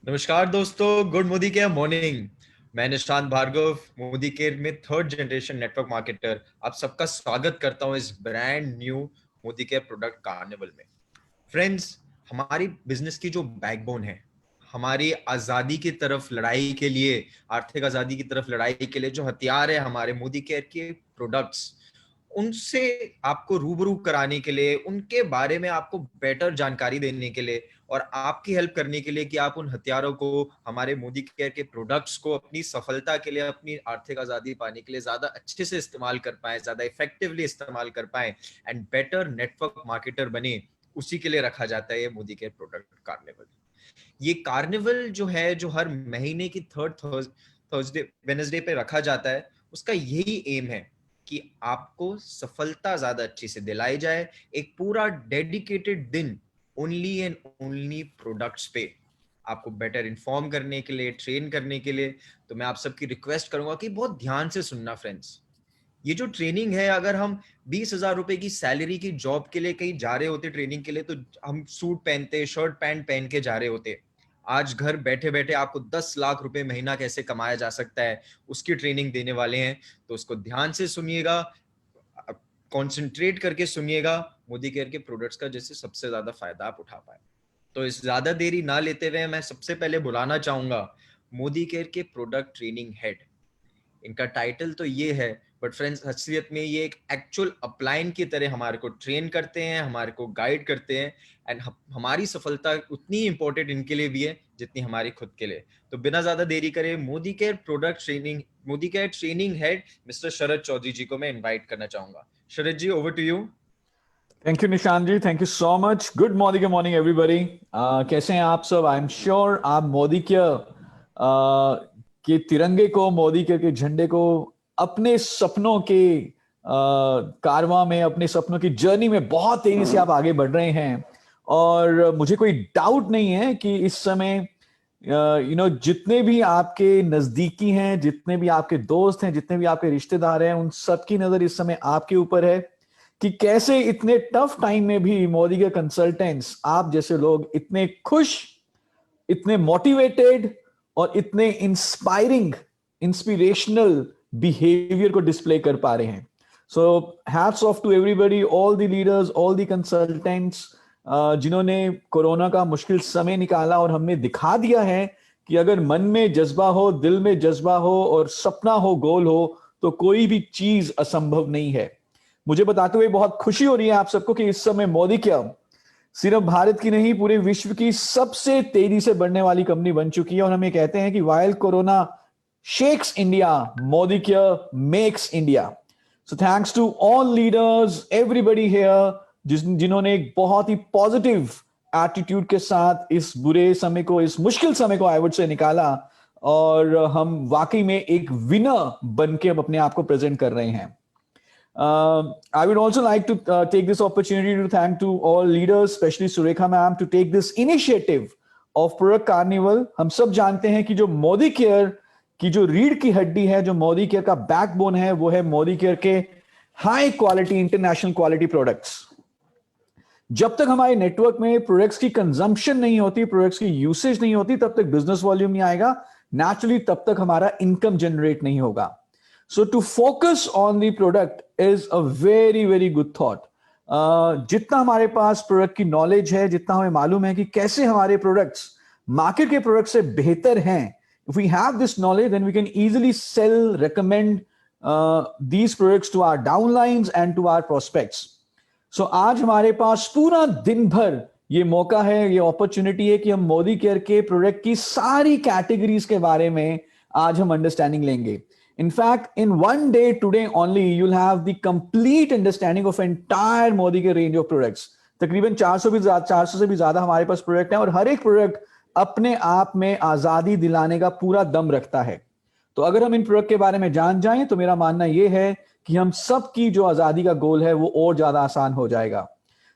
नमस्कार दोस्तों, good Modi care morning. मैं निशांत भार्गव, मोदी केयर में थर्ड जनरेशन नेटवर्क मार्केटर, आप सबका स्वागत करता हूं इस brand new Modi care product carnival में। फ्रेंड्स, हमारी बिजनेस की जो बैकबोन है, हमारी आजादी की तरफ लड़ाई के लिए, आर्थिक आजादी की तरफ लड़ाई के लिए जो हथियार है हमारे मोदी केयर के प्रोडक्ट्स, उनसे आपको रूबरू कराने के लिए, उनके बारे में आपको बेटर जानकारी देने के लिए और आपकी हेल्प करने के लिए कि आप उन हथियारों को, हमारे मोदी केयर के प्रोडक्ट्स को अपनी सफलता के लिए, अपनी आर्थिक आजादी पाने के लिए ज्यादा अच्छे से इस्तेमाल कर पाए, ज्यादा इफेक्टिवली इस्तेमाल कर पाए एंड बेटर नेटवर्क मार्केटर बने, उसी के लिए रखा जाता है ये मोदी केयर प्रोडक्ट कार्निवल। ये कार्निवल जो है, जो हर महीने की थर्ड थर्सडे वेनसडे पे रखा जाता है, उसका यही एम है कि आपको सफलता ज्यादा अच्छी से दिलाई जाए। एक पूरा डेडिकेटेड दिन ओनली एंड ओनली प्रोडक्ट्स पे आपको बेटर इन्फॉर्म करने के लिए, ट्रेन करने के लिए। तो मैं आप सबकी रिक्वेस्ट करूंगा कि बहुत ध्यान से सुनना फ्रेंड्स। ये जो ट्रेनिंग है, अगर हम 20,000 रुपए की सैलरी की जॉब के लिए कहीं जा रहे होते ट्रेनिंग के लिए, तो हम सूट पहनते, शर्ट पैंट पहन के जा रहे होते। आज घर बैठे बैठे आपको 10 लाख रुपए महीना कैसे कमाया जा सकता है, उसकी ट्रेनिंग देने वाले हैं। तो उसको ध्यान से सुनिएगा, कॉन्सेंट्रेट करके सुनिएगा, मोदी केयर के प्रोडक्ट्स का जैसे सबसे ज्यादा फायदा आप उठा पाए। तो इस ज्यादा देरी ना लेते हुए मैं सबसे पहले बुलाना चाहूंगा मोदी केयर के प्रोडक्ट ट्रेनिंग हेड। इनका टाइटल तो ये है, बट फ्रेंड्स असलियत में ये एक एक्चुअल अपलाइन की तरह हमारे को ट्रेन करते हैं, हमारे को गाइड करते हैं एंड हमारी सफलता उतनी इंपॉर्टेंट इनके लिए भी है जितनी हमारी खुद के लिए। तो बिना ज्यादा देरी करे Modicare training head mister Sharad Chaudhary ji को मैं इनवाइट करना चाहूंगा। Sharad ji, over to you. Thank you Nishan ji, thank you so much. Good morning everybody. कैसे हैं आप सब? आई एम श्योर आप मोदी के तिरंगे को, मोदी के झंडे को अपने सपनों के कारवां में, अपने सपनों की जर्नी में बहुत तेजी से आप आगे बढ़ रहे हैं। और मुझे कोई डाउट नहीं है कि इस समय जितने भी आपके नजदीकी हैं, जितने भी आपके दोस्त हैं, जितने भी आपके रिश्तेदार हैं, उन सबकी नजर इस समय आपके ऊपर है कि कैसे इतने टफ टाइम में भी मोदी के कंसल्टेंट्स, आप जैसे लोग इतने खुश, इतने मोटिवेटेड और इतने इंस्पिरेशनल बिहेवियर को डिस्प्ले कर पा रहे हैं। So hats off to everybody, all the leaders, all the consultants, जिन्होंने कोरोना का मुश्किल समय निकाला और हमने दिखा दिया है कि अगर मन में जज्बा हो, दिल में जज्बा हो और सपना हो, गोल हो, तो कोई भी चीज असंभव नहीं है। मुझे बताते हुए बहुत खुशी हो रही है आप सबको कि इस समय मोदी क्या सिर्फ भारत की नहीं, पूरे विश्व की सबसे तेजी से बढ़ने वाली कंपनी बन चुकी है। और हम ये कहते हैं कि while corona shakes India, Modi care makes India. So thanks to all leaders, everybody here, जिन्होंने एक बहुत ही पॉजिटिव एटीट्यूड के साथ इस बुरे समय को, इस मुश्किल समय को आई वुड से निकाला। और हम वाकई में एक विनर बन के अपने आप को प्रेजेंट कर रहे हैं। I would also like to take this opportunity to thank to all leaders, especially Surekha ma'am, to take this initiative of Product Carnival. हम सब जानते हैं कि जो मोदी केयर की जो रीढ़ की हड्डी है, जो मोदी केयर का बैकबोन है, वो है मोदी केयर के high quality, international quality products. जब तक हमारे नेटवर्क में प्रोडक्ट्स की कंजम्पशन नहीं होती, प्रोडक्ट्स की यूसेज नहीं होती, तब तक बिजनेस वॉल्यूम नहीं आएगा, नेचुरली तब तक हमारा इनकम जनरेट नहीं होगा। So to focus on the product is a very very good thought. जितना हमारे पास प्रोडक्ट की नॉलेज है, जितना हमें मालूम है कि कैसे हमारे प्रोडक्ट्स मार्केट के प्रोडक्ट से बेहतर हैं, if we have this knowledge then we can easily sell, recommend these products to our downlines and to our prospects. So आज हमारे पास पूरा दिन भर ये मौका है, ये अपॉर्चुनिटी है कि हम मोदी केयर के प्रोडक्ट की सारी कैटेगरीज के बारे में आज हम अंडरस्टैंडिंग लेंगे। In fact, in one day today only, you'll have the complete understanding of entire Modi के range of products. तकरीबन 400 से भी ज्यादा हमारे पास प्रोडक्ट है और हर एक प्रोडक्ट अपने आप में आजादी दिलाने का पूरा दम रखता है। तो अगर हम इन प्रोडक्ट के बारे में जान जाएं तो मेरा मानना यह है कि हम सब की जो आजादी का गोल है वो और ज्यादा आसान हो जाएगा।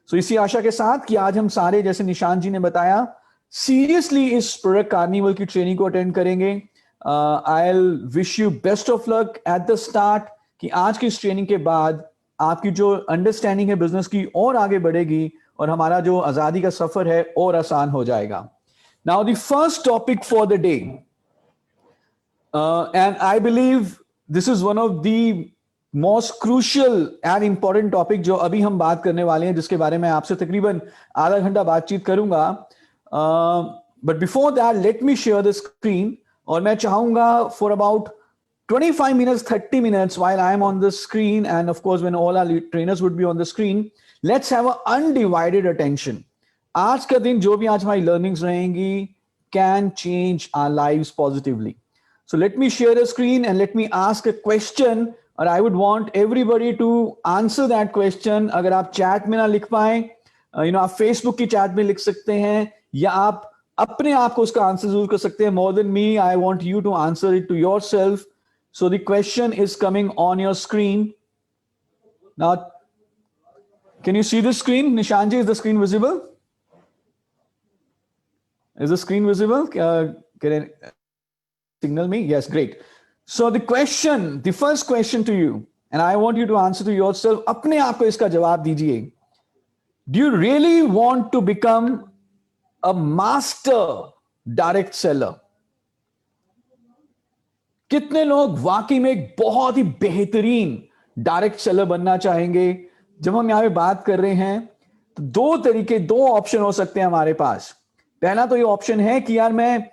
सो इसी आशा के साथ कि आज हम सारे, जैसे निशांत जी ने बताया, सीरियसली इस प्रोडक्ट कार्निवल की ट्रेनिंग को अटेंड करेंगे। I'll wish you best of luck at the start कि आज की इस ट्रेनिंग के बाद आपकी जो अंडरस्टैंडिंग है बिजनेस की और आगे बढ़ेगी और हमारा जो आजादी का सफर है और आसान हो जाएगा। Now, the first topic for the day, and I believe this is one of the most crucial and important topic जो अभी हम बात करने वाले हैं, जिसके बारे में आपसे तकरीबन आधा घंटा बातचीत करूंगा. But before that, let me share the screen. और मैं चाहूंगा for about 25 minutes, 30 minutes while I am on the screen, and of course when all our trainers would be on the screen, let's have an undivided attention. आज का दिन जो भी आज हमारी learnings रहेंगी can change our lives positively. So let me share a screen and let me ask a question, और I would want everybody to answer that question. अगर आप chat में ना लिख पाए, आप Facebook की chat में लिख सकते हैं, या आप अपने आप को उसका आंसर जरूर कर सकते हैं. More than me, I want you to answer it to yourself. So the question is coming on your screen. Now, can you see the screen? Nishanji, is the screen visible? Is the screen visible? Can I signal me? Yes, great. So the first question to you, and I want you to answer to yourself, अपने आप को इसका जवाब दीजिए. Do you really want to become a master direct seller? कितने लोग वाकई में एक बहुत ही बेहतरीन डायरेक्ट सेलर बनना चाहेंगे? जब हम यहां पे बात कर रहे हैं तो दो ऑप्शन हो सकते हैं हमारे पास. पहला तो ये ऑप्शन है कि यार मैं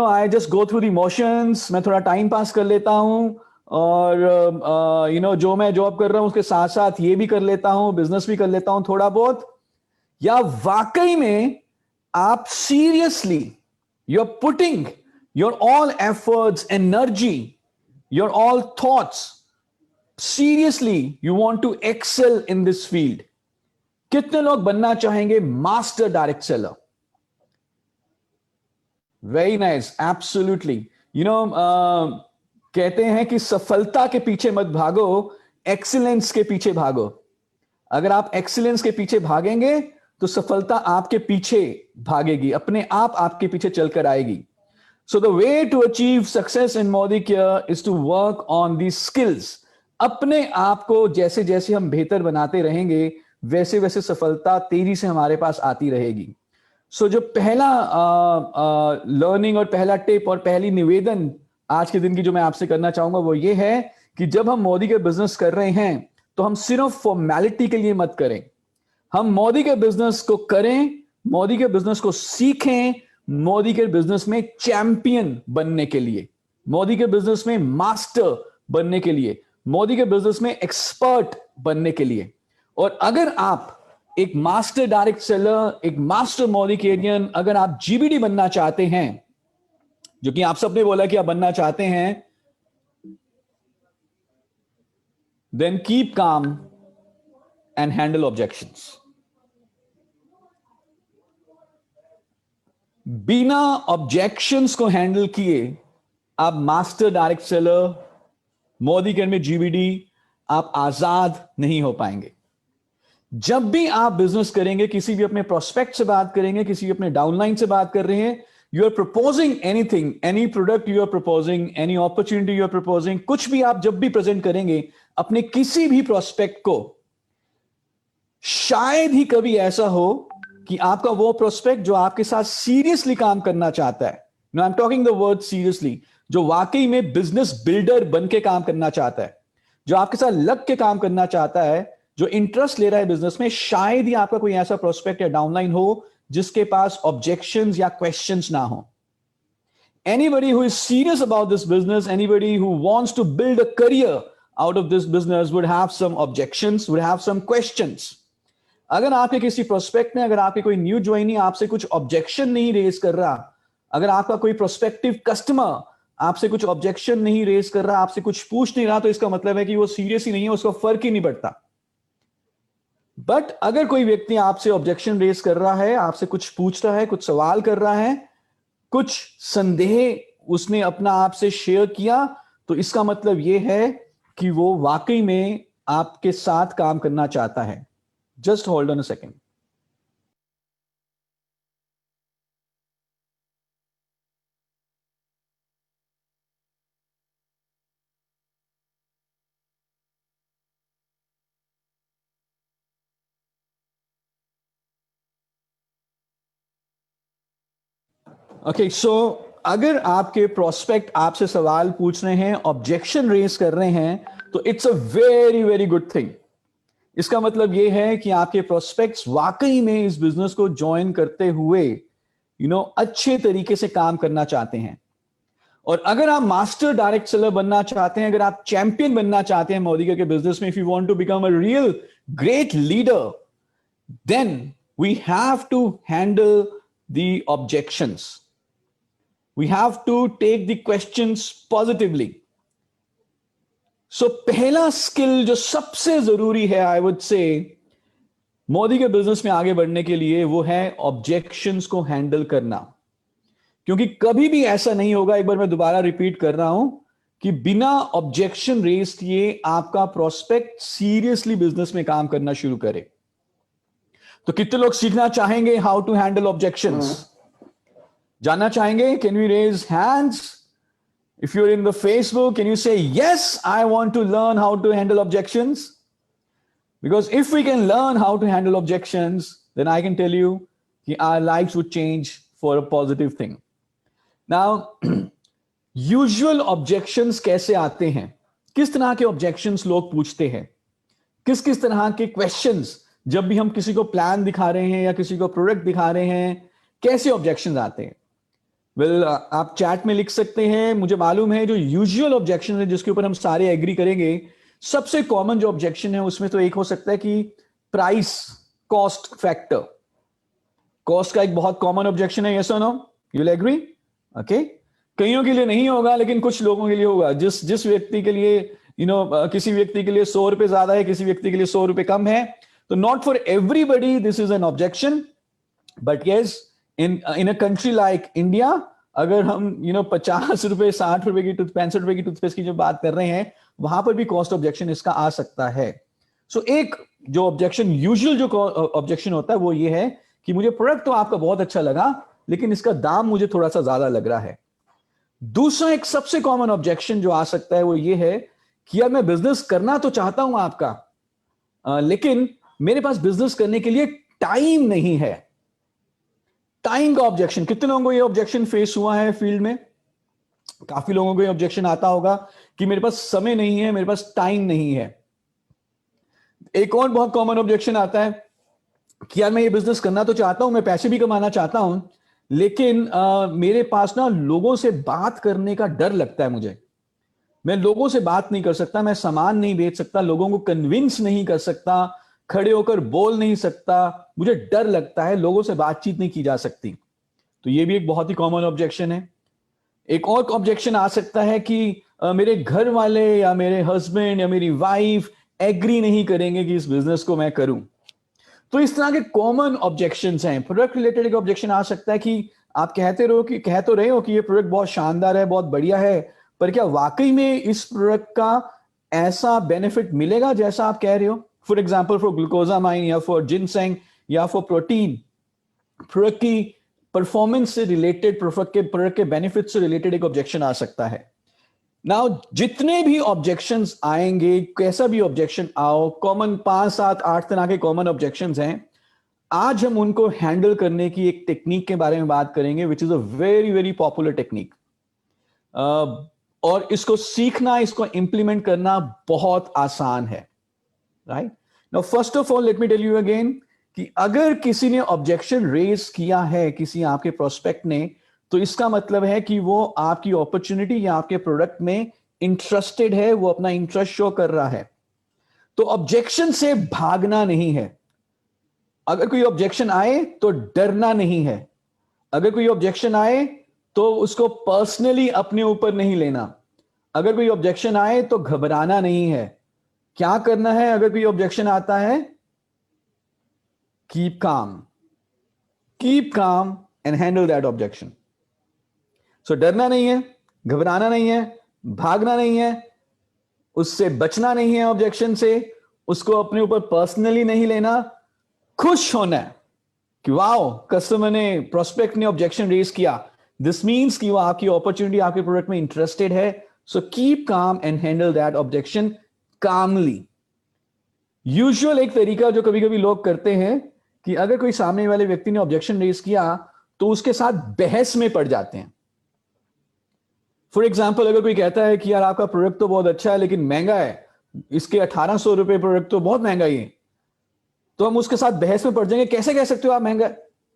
I just go through the emotions, मैं थोड़ा टाइम पास कर लेता हूं, और जो मैं जॉब कर रहा हूं उसके साथ साथ ये भी कर लेता हूं, बिजनेस भी कर लेता हूं थोड़ा बहुत. या वाकई में आप seriously you are putting your all efforts, energy, your all thoughts, seriously you want to excel in this field. कितने लोग बनना चाहेंगे master direct seller? Very nice, absolutely. कहते हैं कि सफलता के पीछे मत भागो, एक्सीलेंस के पीछे भागो. अगर आप एक्सीलेंस के पीछे भागेंगे तो सफलता आपके पीछे भागेगी, अपने आप आपके पीछे चलकर आएगी. So the way to achieve success in Modicare is to work on these skills. अपने आप को जैसे जैसे हम बेहतर बनाते रहेंगे वैसे वैसे सफलता तेजी से हमारे पास आती रहेगी. So जो पहला लर्निंग और पहला टिप और पहली निवेदन आज के दिन की जो मैं आपसे करना चाहूंगा वो ये है कि जब हम मोदी के बिजनेस कर रहे हैं तो हम सिर्फ फॉर्मेलिटी के लिए मत करें. हम मोदी के बिजनेस को करें, मोदी के बिजनेस को सीखें, मोदी के बिजनेस में चैंपियन बनने के लिए, मोदी के बिजनेस में मास्टर बनने के लिए, मोदी के बिजनेस में एक्सपर्ट बनने के लिए. और अगर आप एक मास्टर डायरेक्ट सेलर, एक मास्टर मोदिकेरियन, अगर आप जीबीडी बनना चाहते हैं, जो कि आप सबने बोला कि आप बनना चाहते हैं, then keep calm and handle objections. बिना ऑब्जेक्शंस को हैंडल किए आप master direct seller, Modi care में जीबीडी, आप आजाद नहीं हो पाएंगे. जब भी आप बिजनेस करेंगे, किसी भी अपने प्रोस्पेक्ट से बात करेंगे, किसी भी अपने डाउनलाइन से बात कर रहे हैं, you are proposing anything, any product you are proposing, any opportunity you are proposing, कुछ भी आप जब भी प्रेजेंट करेंगे अपने किसी भी प्रोस्पेक्ट को, शायद ही कभी ऐसा हो कि आपका वो प्रोस्पेक्ट जो आपके साथ सीरियसली काम करना चाहता है, no I am talking the word seriously, जो वाकई में बिजनेस बिल्डर बन के काम करना चाहता है, जो आपके साथ लग के काम करना चाहता है, जो इंटरेस्ट ले रहा है बिजनेस में, शायद ही आपका कोई ऐसा प्रोस्पेक्ट या डाउनलाइन हो जिसके पास ऑब्जेक्शंस या क्वेश्चंस ना हो. Anybody who is serious about this business, anybody who wants to build a career out of this business would have some objections, would have some questions. अगर आपके किसी प्रोस्पेक्ट में, अगर आपके कोई न्यू ज्वाइनी आपसे कुछ ऑब्जेक्शन नहीं रेज कर रहा, अगर आपका कोई प्रोस्पेक्टिव कस्टमर आपसे कुछ ऑब्जेक्शन नहीं रेज कर रहा, आपसे कुछ पूछ नहीं रहा, तो इसका मतलब है कि वो सीरियस ही नहीं है, उसको फर्क ही नहीं पड़ता. बट अगर कोई व्यक्ति आपसे ऑब्जेक्शन रेज कर रहा है, आपसे कुछ पूछ रहा है, कुछ सवाल कर रहा है, कुछ संदेह उसने अपना आपसे शेयर किया, तो इसका मतलब यह है कि वो वाकई में आपके साथ काम करना चाहता है. Just hold on a second. Okay, so अगर आपके प्रोस्पेक्ट आपसे सवाल पूछ रहे हैं, ऑब्जेक्शन रेज कर रहे हैं, तो it's a very very good thing. इसका मतलब यह है कि आपके प्रोस्पेक्ट्स वाकई में इस बिजनेस को ज्वाइन करते हुए अच्छे तरीके से काम करना चाहते हैं। और अगर आप मास्टर डायरेक्ट सेलर बनना चाहते हैं, अगर आप चैंपियन बनना चाहते हैं मोदी के बिजनेस में, if you want to become a real great leader, then we have to handle the objections, we have to take the questions positively. So पहला स्किल जो सबसे जरूरी है, आई वुड से, मोदी के बिजनेस में आगे बढ़ने के लिए, वो है ऑब्जेक्शंस को हैंडल करना। क्योंकि कभी भी ऐसा नहीं होगा, एक बार मैं दोबारा रिपीट कर रहा हूं, कि बिना ऑब्जेक्शन रेज किए आपका प्रोस्पेक्ट सीरियसली बिजनेस में काम करना शुरू करे। तो कितने लोग सीखना चाहेंगे हाउ टू हैंडल ऑब्जेक्शंस? जानना चाहेंगे? Can we raise hands? If you're in the Facebook, can you say, yes, I want to learn how to handle objections? Because if we can learn how to handle objections, then I can tell you that our lives would change for a positive thing. Now, usual objections कैसे आते हैं? किस तरह के objections लोग पूछते हैं? किस किस तरह के questions, जब भी हम किसी को प्लान दिखा रहे हैं या किसी को प्रोडक्ट दिखा रहे हैं, कैसे objections आते हैं? वेल, आप चैट में लिख सकते हैं। मुझे मालूम है जो यूजुअल ऑब्जेक्शन है जिसके ऊपर हम सारे एग्री करेंगे, सबसे कॉमन जो ऑब्जेक्शन है उसमें तो एक हो सकता है कि प्राइस कॉस्ट फैक्टर। कॉस्ट का एक बहुत कॉमन ऑब्जेक्शन है, यस और no? You will agree? Okay, कईयों के लिए नहीं होगा लेकिन कुछ लोगों के लिए होगा। जिस व्यक्ति के लिए किसी व्यक्ति के लिए 100 रुपए ज्यादा है, किसी व्यक्ति के लिए 100 रुपए कम है, तो not for everybody this is an objection, but yes, in a country like India, अगर हम 50 रुपए 60 रुपए की 65 रुपए की टूथपेस्ट की जो बात कर रहे हैं, वहां पर भी कॉस्ट ऑब्जेक्शन इसका आ सकता है। सो एक जो ऑब्जेक्शन, यूजुअल जो ऑब्जेक्शन होता है, वो ये है कि मुझे प्रोडक्ट तो आपका बहुत अच्छा लगा, लेकिन इसका दाम मुझे थोड़ा सा ज्यादा लग रहा है। दूसरा एक सबसे कॉमन ऑब्जेक्शन जो आ सकता है वो ये है कि यार मैं बिजनेस करना तो चाहता हूं आपका, लेकिन मेरे पास बिजनेस करने के लिए टाइम नहीं है। टाइम का ऑब्जेक्शन, कितने लोगों को ये ऑब्जेक्शन फेस हुआ है फील्ड में? काफी लोगों को ये ऑब्जेक्शन आता होगा कि मेरे पास समय नहीं है, मेरे पास टाइम नहीं है। एक और बहुत कॉमन ऑब्जेक्शन आता है कि यार मैं ये बिजनेस करना तो चाहता हूं, मैं पैसे भी कमाना चाहता हूं, लेकिन मेरे पास ना लोगों से बात करने का डर लगता है मुझे। मैं लोगों से बात नहीं कर सकता, मैं सामान नहीं बेच सकता, लोगों को कन्विंस नहीं कर सकता, खड़े होकर बोल नहीं सकता, मुझे डर लगता है, लोगों से बातचीत नहीं की जा सकती। तो ये भी एक बहुत ही कॉमन ऑब्जेक्शन है। एक और ऑब्जेक्शन आ सकता है कि मेरे घर वाले या मेरे हस्बैंड या मेरी वाइफ एग्री नहीं करेंगे कि इस बिजनेस को मैं करूं। तो इस तरह के कॉमन ऑब्जेक्शंस हैं। प्रोडक्ट रिलेटेड एक ऑब्जेक्शन आ सकता है कि आप कह तो रहे हो कि ये प्रोडक्ट बहुत शानदार है, बहुत बढ़िया है, पर क्या वाकई में इस प्रोडक्ट का ऐसा बेनिफिट मिलेगा जैसा आप कह रहे हो? फॉर एग्जाम्पल, फॉर ग्लूकोजामाइन या फॉर जिनसेंग या फॉर प्रोटीन, प्रोडक्ट की परफॉर्मेंस से रिलेटेड, प्रोडक्ट के बेनिफिट से रिलेटेड एक ऑब्जेक्शन आ सकता है। नाउ जितने भी ऑब्जेक्शंस आएंगे, कैसा भी ऑब्जेक्शन आओ, कॉमन 5 7 8 तरह के कॉमन ऑब्जेक्शंस हैं। आज हम उनको हैंडल करने की एक टेक्निक के बारे में बात करेंगे, which is a very very popular technique. और इसको सीखना, इसको इंप्लीमेंट करना बहुत आसान है। Right now, first of all let me tell you again कि अगर किसी ने ऑब्जेक्शन रेज किया है, किसी आपके प्रोस्पेक्ट ने, तो इसका मतलब है कि वो आपकी अपॉर्चुनिटी या आपके प्रोडक्ट में इंटरेस्टेड है, वो अपना इंटरेस्ट शो कर रहा है। तो ऑब्जेक्शन से भागना नहीं है। अगर कोई ऑब्जेक्शन आए तो डरना नहीं है। अगर कोई ऑब्जेक्शन आए तो उसको पर्सनली अपने ऊपर नहीं लेना। अगर कोई ऑब्जेक्शन आए तो घबराना नहीं है। क्या करना है अगर कोई ऑब्जेक्शन आता है? Keep calm and handle that objection. So डरना नहीं है, घबराना नहीं है, भागना नहीं है, उससे बचना नहीं है, ऑब्जेक्शन से उसको अपने ऊपर पर्सनली नहीं लेना। खुश होना है कि वाओ, कस्टमर ने, प्रोस्पेक्ट ने ऑब्जेक्शन रेज किया, दिस मीन्स कि वो आपकी अपॉर्चुनिटी, आपके प्रोडक्ट में इंटरेस्टेड है। So keep calm and handle that objection calmly. Usual एक तरीका जो कभी कभी लोग करते हैं कि अगर कोई सामने वाले व्यक्ति ने ऑब्जेक्शन रेज किया तो उसके साथ बहस में पड़ जाते हैं। फॉर एग्जाम्पल, अगर कोई कहता है कि यार आपका प्रोडक्ट तो बहुत अच्छा है लेकिन महंगा है, इसके 1800 रुपए प्रोडक्ट तो बहुत महंगा ही है, तो हम उसके साथ बहस में पड़ जाएंगे, कैसे कह सकते हो आप महंगा?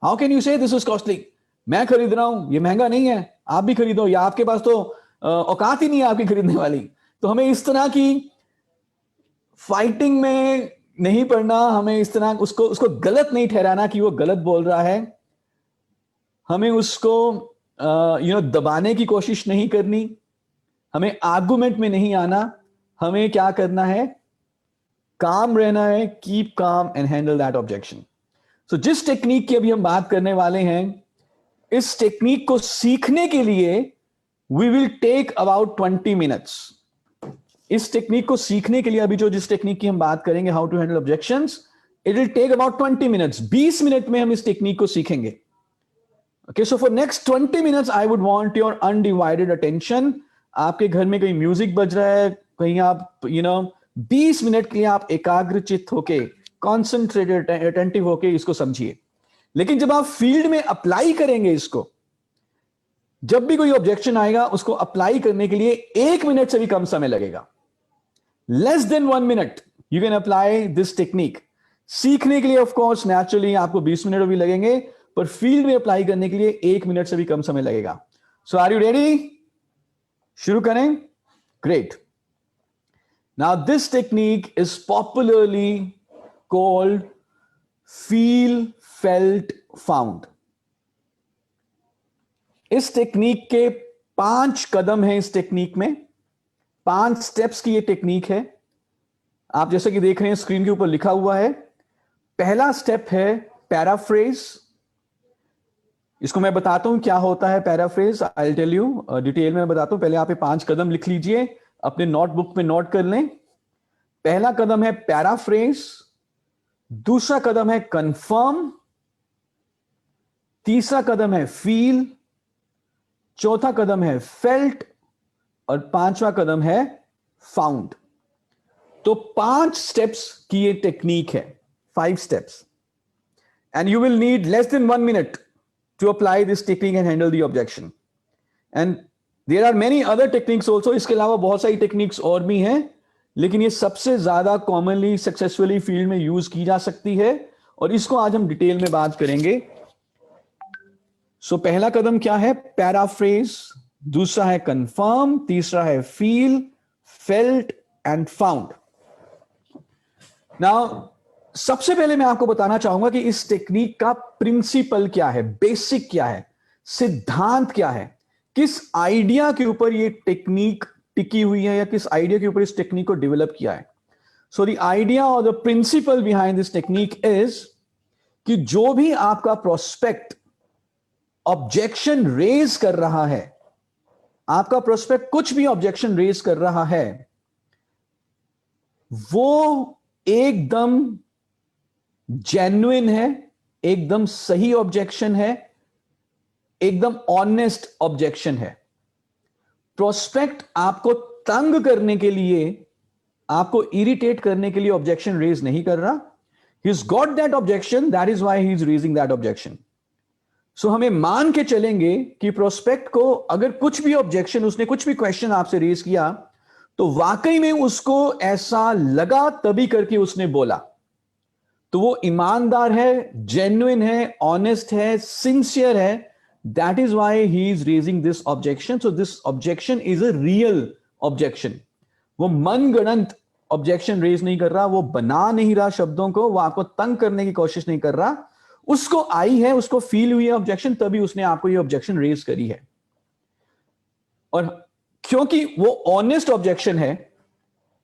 हाउ कैन यू से दिस इज कॉस्टली? मैं खरीद रहा हूं, ये महंगा नहीं है, आप भी खरीदो, या आपके पास तो औकात ही नहीं है आपकी खरीदने वाली। तो हमें इस तरह की फाइटिंग में नहीं पड़ना, हमें इस तरह उसको उसको गलत नहीं ठहराना कि वो गलत बोल रहा है, हमें उसको दबाने की कोशिश नहीं करनी, हमें आर्गुमेंट में नहीं आना, हमें क्या करना है? काम रहना है, keep calm and handle that objection. So जिस टेक्निक की अभी हम बात करने वाले हैं, इस टेक्निक को सीखने के लिए we will take about 20 minutes. इस टेक्निक को सीखने के लिए अभी जिस टेक्निक की हम बात करेंगे, how to handle objections, it will take about 20 minutes. 20 minute में हम इस टेक्निक को सीखेंगे। Okay, so for next 20 minutes, I would want your undivided attention. आपके घर में कहीं म्यूजिक बज रहा है, कहीं आप 20 मिनट के लिए आप एकाग्रचित होके, कॉन्सेंट्रेटेड, अटेंटिव होके इसको समझिए। लेकिन जब आप फील्ड में अप्लाई करेंगे इसको, जब भी कोई ऑब्जेक्शन आएगा, उसको अप्लाई करने के लिए 1 मिनट से भी कम समय लगेगा। Less than 1 minute you can apply this technique. सीखने के लिए ऑफ कोर्स नेचुरली आपको 20 मिनट भी लगेंगे, पर फील्ड में अप्लाई करने के लिए 1 मिनट से भी कम समय लगेगा। सो आर यू रेडी? शुरू करें? Great. Now this technique is popularly called feel felt found. इस टेक्निक के 5 कदम हैं। इस टेक्निक में 5 स्टेप्स की ये टेक्निक है। आप जैसे कि देख रहे हैं स्क्रीन के ऊपर लिखा हुआ है। पहला स्टेप है पैराफ्रेज। इसको मैं बताता हूं क्या होता है paraphrase. I will tell you detail में बताता हूं। पहले आप ये 5 कदम लिख लीजिए, अपने नोटबुक में नोट कर लें। पहला कदम है पैराफ्रेज, दूसरा कदम है कंफर्म, तीसरा कदम है फील, चौथा कदम है फेल्ट और 5वां कदम है फाउंड। तो 5 स्टेप्स की ये टेक्निक है, 5 steps, and you will need less than 1 minute to apply this technique and handle the objection. And there are many other techniques also. इसके अलावा बहुत सारी टेक्निक्स और भी हैं, लेकिन ये सबसे ज्यादा कॉमनली सक्सेसफुली फील्ड में यूज की जा सकती है और इसको आज हम डिटेल में बात करेंगे। सो पहला कदम क्या है? पैराफ्रेज, दूसरा है कंफर्म, तीसरा है feel, felt and found. Now सबसे पहले मैं आपको बताना चाहूंगा कि इस टेक्निक का प्रिंसिपल क्या है, बेसिक क्या है, सिद्धांत क्या है, किस आइडिया के ऊपर ये टेक्निक टिकी हुई है या किस आइडिया के ऊपर इस टेक्निक को डेवलप किया है। सो द आइडिया और the principle behind this technique is कि जो भी आपका प्रोस्पेक्ट ऑब्जेक्शन रेज कर रहा है, आपका प्रोस्पेक्ट कुछ भी ऑब्जेक्शन रेज कर रहा है, वो एकदम जेन्युइन है, एकदम सही ऑब्जेक्शन है, एकदम ऑनेस्ट ऑब्जेक्शन है। प्रोस्पेक्ट आपको तंग करने के लिए, आपको इरिटेट करने के लिए ऑब्जेक्शन रेज नहीं कर रहा। He is got that objection, that is why he is raising that objection. So हमें मान के चलेंगे कि प्रोस्पेक्ट को अगर कुछ भी ऑब्जेक्शन, उसने कुछ भी क्वेश्चन आपसे रेज किया, तो वाकई में उसको ऐसा लगा तभी करके उसने बोला, तो वो ईमानदार है, जेन्युइन है, ऑनेस्ट है, सिंसियर है। That is why he is raising this objection. So this objection is a real objection. वो मनगढ़ंत ऑब्जेक्शन रेज नहीं कर रहा, वो बना नहीं रहा शब्दों को, वो आपको तंग करने की कोशिश नहीं कर रहा। उसको आई है, उसको फील हुई है ऑब्जेक्शन, तभी उसने आपको ये ऑब्जेक्शन रेज करी है। और क्योंकि वो ऑनेस्ट ऑब्जेक्शन है,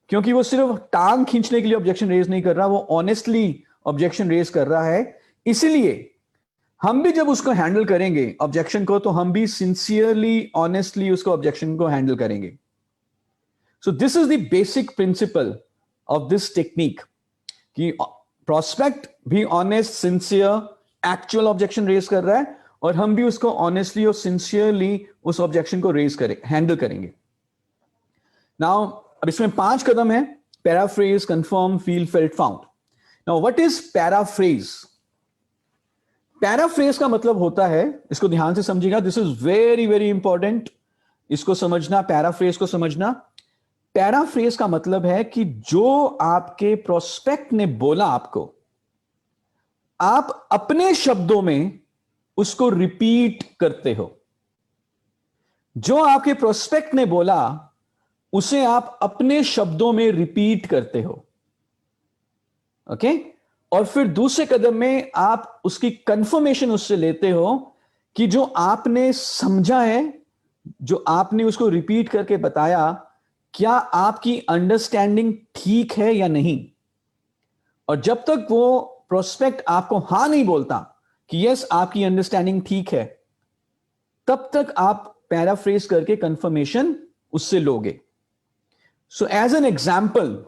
क्योंकि वो सिर्फ टांग खींचने के लिए ऑब्जेक्शन रेज नहीं कर रहा, वो ऑनेस्टली ऑब्जेक्शन रेज कर रहा है, इसलिए हम भी जब उसको हैंडल करेंगे ऑब्जेक्शन को, तो हम भी सिंसियरली, ऑनेस्टली उसको ऑब्जेक्शन को हैंडल करेंगे। So this is the basic principle of this technique कि प्रोस्पेक्ट भी honest, sincere, actual objection raise कर रहा है और हम भी उसको ऑनेस्टली और सिंसियरली उस ऑब्जेक्शन को रेज करें, हैंडल करेंगे। नाउ अब इसमें 5 कदम है: paraphrase, confirm, feel, felt, found. Now what is paraphrase? Paraphrase का मतलब होता है, इसको ध्यान से समझिएगा, this is very very important, इसको समझना, पैराफ्रेज को समझना। पैराफ्रेज का मतलब है कि जो आपके प्रोस्पेक्ट ने बोला आपको, आप अपने शब्दों में उसको रिपीट करते हो। जो आपके प्रोस्पेक्ट ने बोला उसे आप अपने शब्दों में रिपीट करते हो, ओके? और फिर दूसरे कदम में आप उसकी कंफर्मेशन उससे लेते हो कि जो आपने समझा है, जो आपने उसको रिपीट करके बताया, क्या आपकी अंडरस्टैंडिंग ठीक है या नहीं। और जब तक वो प्रोस्पेक्ट आपको हां नहीं बोलता कि यस आपकी अंडरस्टैंडिंग ठीक है, तब तक आप पैराफ्रेज करके कंफर्मेशन उससे लोगे। So as an example,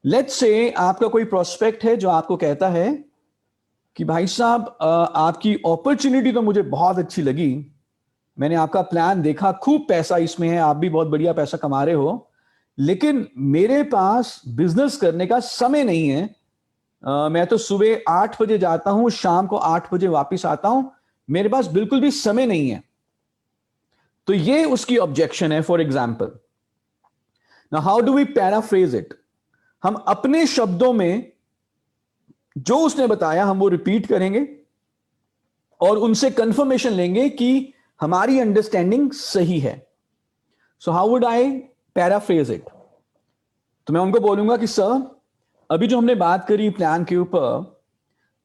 let's say आपका कोई प्रोस्पेक्ट है जो आपको कहता है कि भाई साहब आपकी अपॉर्चुनिटी तो मुझे बहुत अच्छी लगी, मैंने आपका प्लान देखा, खूब पैसा इसमें है, आप भी बहुत बढ़िया पैसा कमा रहे हो, लेकिन मेरे पास बिजनेस करने का समय नहीं है। मैं तो सुबह 8 बजे जाता हूं, शाम को 8 बजे वापस आता हूं, मेरे पास बिल्कुल भी समय नहीं है। तो ये उसकी ऑब्जेक्शन है, for example. Now how do we paraphrase it? हम अपने शब्दों में जो उसने बताया हम वो रिपीट करेंगे और उनसे कंफर्मेशन लेंगे कि हमारी अंडरस्टैंडिंग सही है। So how would I paraphrase it? तो मैं उनको बोलूंगा कि सर, अभी जो हमने बात करी प्लान के ऊपर,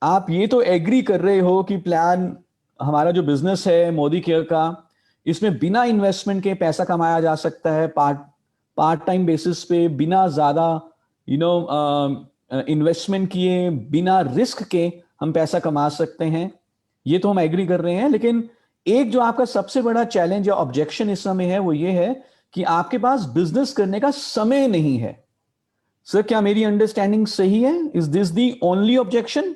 आप ये तो एग्री कर रहे हो कि प्लान, हमारा जो बिजनेस है मोदी केयर का, इसमें बिना इन्वेस्टमेंट के पैसा कमाया जा सकता है, पार्ट टाइम बेसिस पे, बिना ज्यादा इन्वेस्टमेंट किए, बिना रिस्क के हम पैसा कमा सकते हैं। ये तो हम एग्री कर रहे हैं, लेकिन एक जो आपका सबसे बड़ा चैलेंज या ऑब्जेक्शन इस समय है वो ये है कि आपके पास बिजनेस करने का समय नहीं है। सर, क्या मेरी अंडरस्टैंडिंग सही है? Is this the only objection?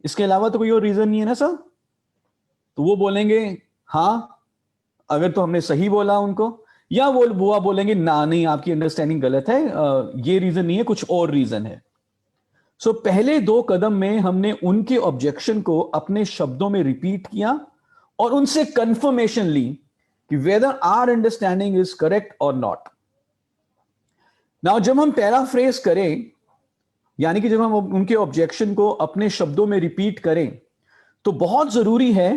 इसके अलावा तो कोई और रीजन नहीं है ना सर? तो वो बोलेंगे हाँ, अगर तो हमने सही बोला उनको, या वो बुआ बोलेंगे ना नहीं, आपकी अंडरस्टैंडिंग गलत है, ये रीजन नहीं है, कुछ और रीजन है। सो पहले 2 कदम में हमने उनके ऑब्जेक्शन को अपने शब्दों में रिपीट किया और उनसे कंफर्मेशन ली कि whether our understanding is correct और नॉट। नाउ जब हम पैराफ्रेज करें, यानी कि जब हम उनके ऑब्जेक्शन को अपने शब्दों में रिपीट करें, तो बहुत जरूरी है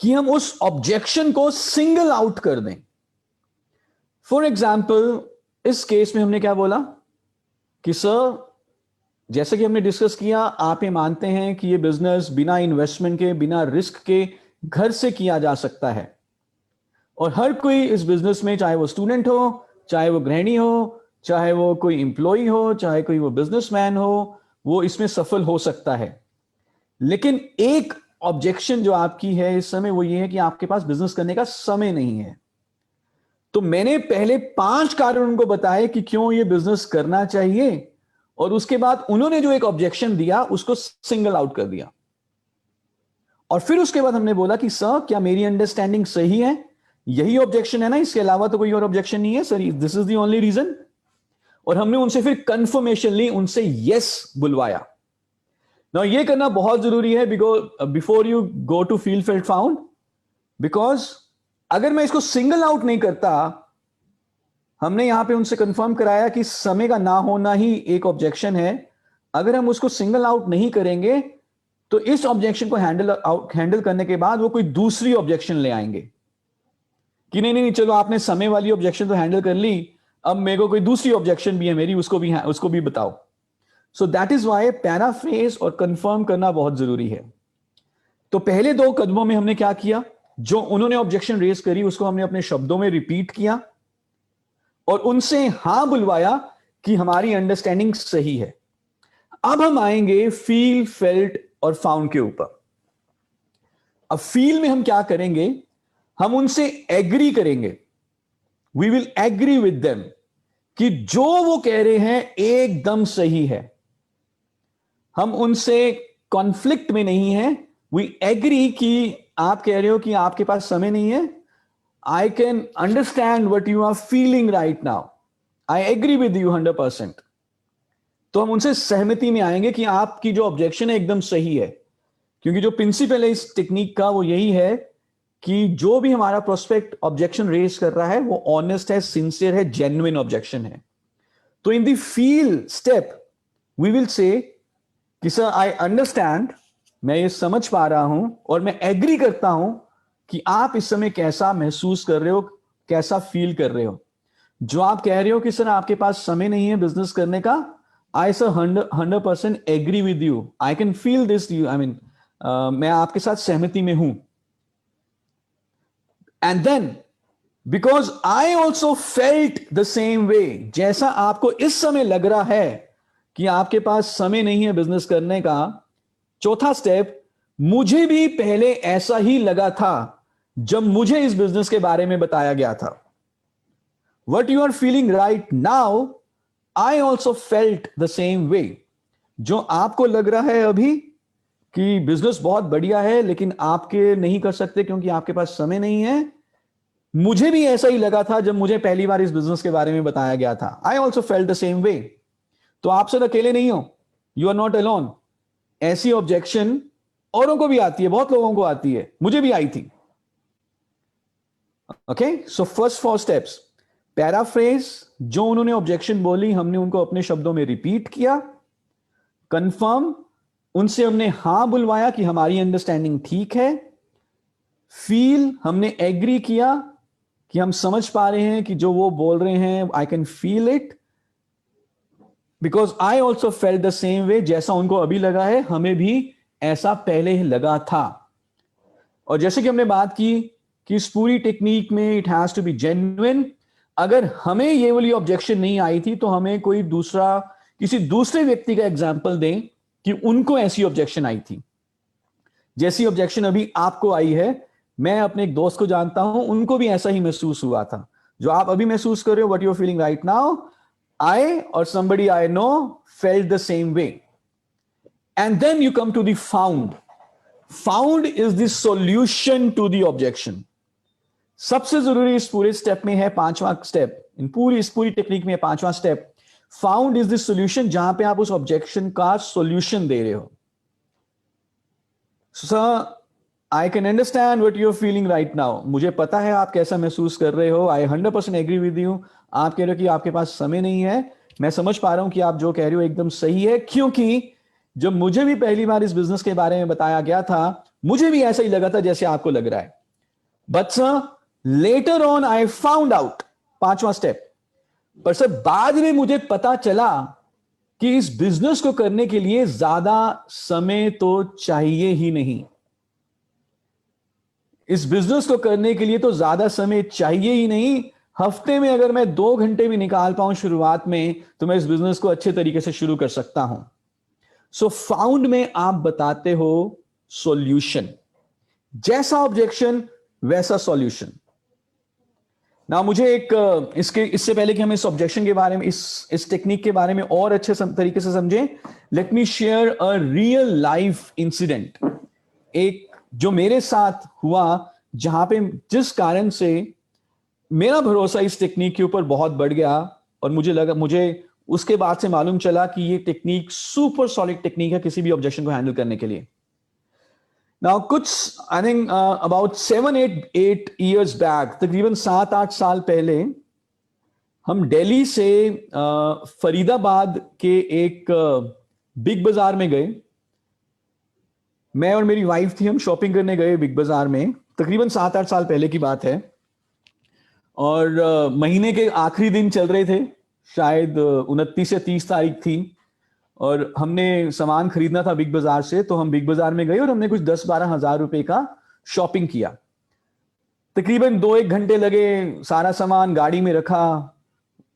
कि हम उस ऑब्जेक्शन को सिंगल आउट कर दें। फॉर एग्जाम्पल, इस केस में हमने क्या बोला कि सर, जैसे कि हमने डिस्कस किया, आप ये मानते हैं कि ये बिजनेस बिना इन्वेस्टमेंट के, बिना रिस्क के घर से किया जा सकता है, और हर कोई इस बिजनेस में, चाहे वो स्टूडेंट हो, चाहे वो गृहिणी हो, चाहे वो कोई इंप्लॉई हो, चाहे कोई वो बिजनेसमैन हो, वो इसमें सफल हो सकता है। लेकिन एक ऑब्जेक्शन जो आपकी है इस समय वो ये है कि आपके पास बिजनेस करने का समय नहीं है। तो मैंने पहले 5 कारण उनको बताए कि क्यों ये बिजनेस करना चाहिए, और उसके बाद उन्होंने जो एक ऑब्जेक्शन दिया उसको सिंगल आउट कर दिया। और फिर उसके बाद हमने बोला कि सर, क्या मेरी अंडरस्टैंडिंग सही है? यही ऑब्जेक्शन है ना, इसके अलावा तो कोई और ऑब्जेक्शन नहीं है sir, this is the only reason. और हमने उनसे फिर कंफर्मेशन ली, उनसे यस बुलवाया। नाउ ये करना बहुत जरूरी है before you go to feel felt found, because अगर मैं इसको सिंगल आउट नहीं करता, हमने यहां पे उनसे कंफर्म कराया कि समय का ना होना ही एक ऑब्जेक्शन है, अगर हम उसको सिंगल आउट नहीं करेंगे तो इस ऑब्जेक्शन को हैंडल करने के बाद वो कोई दूसरी ऑब्जेक्शन ले आएंगे कि नहीं नहीं चलो, आपने समय वाली ऑब्जेक्शन तो हैंडल कर ली, अब मेरे को कोई दूसरी ऑब्जेक्शन भी है मेरी, उसको भी बताओ। So that is why paraphrase और कंफर्म करना बहुत जरूरी है। तो पहले 2 कदमों में हमने क्या किया, जो उन्होंने ऑब्जेक्शन रेज करी उसको हमने अपने शब्दों में रिपीट किया और उनसे हां बुलवाया कि हमारी अंडरस्टैंडिंग सही है। अब हम आएंगे फील, फेल्ट और फाउंड के ऊपर। अब फील में हम क्या करेंगे, हम उनसे एग्री करेंगे, we will agree with them कि जो वो कह रहे हैं एकदम सही है। हम उनसे कॉन्फ्लिक्ट में नहीं है, वी एग्री कि आप कह रहे हो कि आपके पास समय नहीं है, I can understand what you are feeling right now, I agree with you 100%। तो हम उनसे सहमति में आएंगे कि आपकी जो ऑब्जेक्शन है एकदम सही है। क्योंकि जो प्रिंसिपल है इस टेक्निक का वो यही है कि जो भी हमारा प्रोस्पेक्ट ऑब्जेक्शन रेज कर रहा है वो ऑनेस्ट है, सिंसियर है, जेन्युइन ऑब्जेक्शन है। तो in the feel step we will say कि सर आई अंडरस्टैंड, मैं ये समझ पा रहा हूं और मैं एग्री करता हूं कि आप इस समय कैसा महसूस कर रहे हो, कैसा फील कर रहे हो। जो आप कह रहे हो कि सर आपके पास समय नहीं है बिजनेस करने का, I sir 100% agree with you, I can feel this you, I mean मैं आपके साथ सहमति में हूं। And then because I also felt the same way, जैसा आपको इस समय लग रहा है कि आपके पास समय नहीं है बिजनेस करने का, चौथा स्टेप, मुझे भी पहले ऐसा ही लगा था जब मुझे इस बिजनेस के बारे में बताया गया था। What you are feeling right now, I also felt the same way. जो आपको लग रहा है अभी कि बिजनेस बहुत बढ़िया है लेकिन आपके नहीं कर सकते क्योंकि आपके पास समय नहीं है, मुझे भी ऐसा ही लगा था जब मुझे पहली बार इस बिजनेस के बारे में बताया गया था। I also felt the same way. तो आप सब अकेले नहीं हो, यू आर नॉट अलोन। ऐसी ऑब्जेक्शन औरों को भी आती है, बहुत लोगों को आती है, मुझे भी आई थी। Okay, so first 4 steps, paraphrase, जो उन्होंने ऑब्जेक्शन बोली हमने उनको अपने शब्दों में रिपीट किया, कंफर्म, उनसे हमने हां बुलवाया कि हमारी अंडरस्टैंडिंग ठीक है, फील, हमने एग्री किया कि हम समझ पा रहे हैं कि जो वो बोल रहे हैं, आई can feel it because I also felt the same way, जैसा उनको अभी लगा है हमें भी ऐसा पहले लगा था। और जैसे कि हमने बात की कि इस पूरी टेक्निक में it has to be genuine. अगर हमें ये वाली ऑब्जेक्शन नहीं आई थी तो हमें कोई दूसरा, किसी दूसरे व्यक्ति का एग्जाम्पल दें कि उनको ऐसी ऑब्जेक्शन आई थी। जैसी ऑब्जेक्शन अभी आपको आई है, मैं अपने एक दोस्त को जानता हूं, उनको भी ऐसा ही महसूस हुआ था जो आप अभी महसूस कर रहे हो, what you are feeling right now, I or somebody I know felt the same way. And then you come to the found. Found is the solution to the objection. सबसे जरूरी इस पूरे स्टेप में है पांचवा स्टेप, इस पूरी technique में पांचवा step, found is the solution, जहां पे आप उस ऑब्जेक्शन का सॉल्यूशन दे रहे हो। Sir I can understand what you are feeling right now, मुझे पता है आप कैसा महसूस कर रहे हो, आई 100% एग्री विद यू। आप कह रहे हो कि आपके पास समय नहीं है, मैं समझ पा रहा हूं कि आप जो कह रहे हो एकदम सही है, क्योंकि जब मुझे भी पहली बार इस बिजनेस के बारे में बताया गया था मुझे भी ऐसा ही लगा था जैसे आपको लग रहा है। But sir later on I found out, पांचवा स्टेप, पर सर बाद में मुझे पता चला कि इस बिजनेस को करने के लिए ज्यादा समय तो चाहिए ही नहीं। इस बिजनेस को करने के लिए तो ज्यादा समय चाहिए ही नहीं। हफ्ते में अगर मैं 2 घंटे भी निकाल पाऊं शुरुआत में तो मैं इस बिजनेस को अच्छे तरीके से शुरू कर सकता हूं। सो फाउंड में आप बताते हो सॉल्यूशन, जैसा ऑब्जेक्शन वैसा सॉल्यूशन। ना मुझे एक इससे पहले कि हम इस ऑब्जेक्शन के बारे में, इस टेक्निक के बारे में और अच्छे तरीके से समझें, let me share a real life incident, एक जो मेरे साथ हुआ, जहां पे जिस कारण से मेरा भरोसा इस टेक्निक के ऊपर बहुत बढ़ गया और मुझे उसके बाद से मालूम चला कि ये टेक्निक सुपर सॉलिड टेक्निक है किसी भी ऑब्जेक्शन को हैंडल करने के लिए। नाउ कुछ I think about 7-8 years back, तकरीबन 7-8 साल पहले, हम दिल्ली से फरीदाबाद के एक बिग बाजार में गए। मैं और मेरी वाइफ थी, हम शॉपिंग करने गए बिग बाजार में, तकरीबन 7-8 साल पहले की बात है। और महीने के आखिरी दिन चल रहे थे, शायद 29 या 30 तारीख थी, और हमने सामान खरीदना था बिग बाजार से, तो हम बिग बाजार में गए और हमने कुछ 10-12 हजार रुपए का शॉपिंग किया। तकरीबन 2-1 घंटे लगे, सारा सामान गाड़ी में रखा।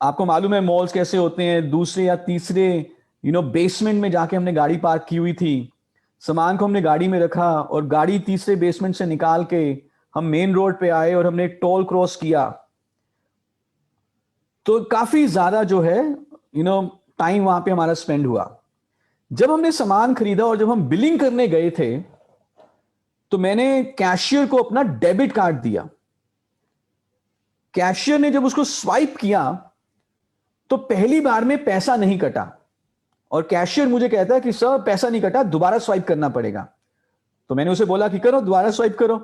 आपको मालूम है मॉल्स कैसे होते हैं, दूसरे या तीसरे बेसमेंट में जाके हमने गाड़ी पार्क की हुई थी। सामान को हमने गाड़ी में रखा और गाड़ी तीसरे बेसमेंट से निकाल के हम मेन रोड पे आए और हमने टोल क्रॉस किया। तो काफी ज्यादा जो है टाइम वहां पे हमारा स्पेंड हुआ। जब हमने सामान खरीदा और जब हम बिलिंग करने गए थे तो मैंने कैशियर को अपना डेबिट कार्ड दिया। कैशियर ने जब उसको स्वाइप किया तो पहली बार में पैसा नहीं कटा, और कैशियर मुझे कहता है कि सर पैसा नहीं कटा, दोबारा स्वाइप करना पड़ेगा। तो मैंने उसे बोला कि करो, दोबारा स्वाइप करो।